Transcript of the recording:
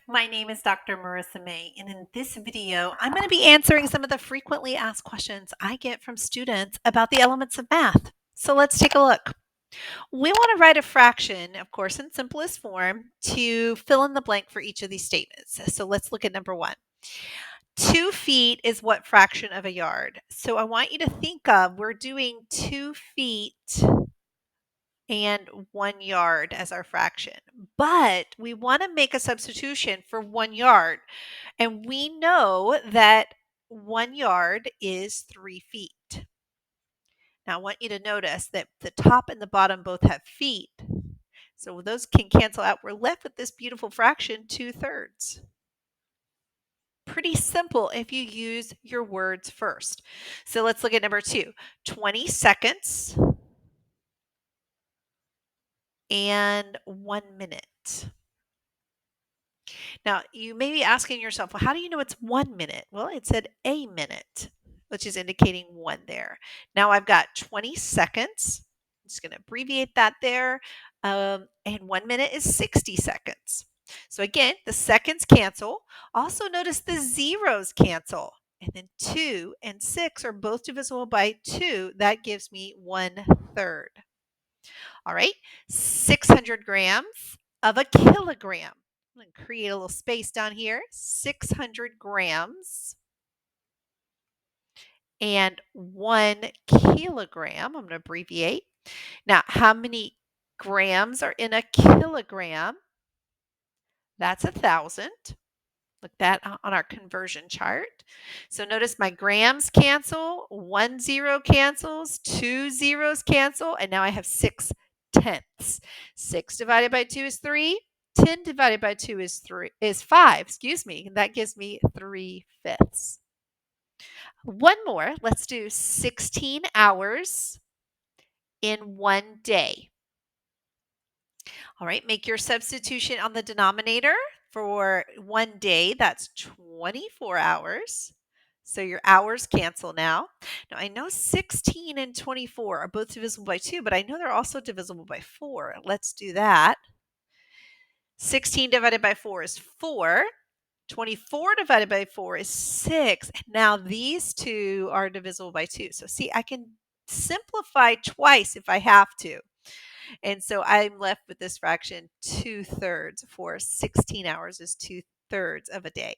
My name is Dr. Marissa May, and in this video, I'm going to be answering some of the frequently asked questions I get from students about the elements of math. So let's take a look. We want to write a fraction, of course, in simplest form to fill in the blank for each of these statements. So let's look at number one. 2 feet is what fraction of a yard? So I want you to think of, we're doing 2 feet and 1 yard as our fraction. But we want to make a substitution for 1 yard. And we know that 1 yard is 3 feet. Now I want you to notice that the top and the bottom both have feet. So those can cancel out. We're left with this beautiful fraction, 2/3. Pretty simple if you use your words first. So let's look at number two. 20 seconds and 1 minute. Now, you may be asking yourself, well, how do you know it's 1 minute? Well, it said a minute, which is indicating one there. Now I've got 20 seconds. I'm just going to abbreviate that there. And 1 minute is 60 seconds. So again, the seconds cancel. Also notice the zeros cancel. And then 2 and 6 are both divisible by 2. That gives me 1/3. All right, 600 grams of a kilogram. I'm going to create a little space down here. 600 grams and 1 kilogram. I'm going to abbreviate. Now, how many grams are in a kilogram? That's 1,000. Look that on our conversion chart. So notice my grams cancel, 1 zero cancels, 2 zeros cancel, and now I have 6/10. 6 divided by 2 is 3. 10 divided by 2 is 5, excuse me. And that gives me 3/5. One more. Let's do 16 hours in 1 day. All right, make your substitution on the denominator for 1 day. That's 24 hours. So your hours cancel now. Now I know 16 and 24 are both divisible by 2, but I know they're also divisible by 4. Let's do that. 16 divided by 4 is 4. 24 divided by 4 is 6. And now these two are divisible by 2. So see, I can simplify twice if I have to. And so I'm left with this fraction, 2/3, for 16 hours is 2/3 of a day.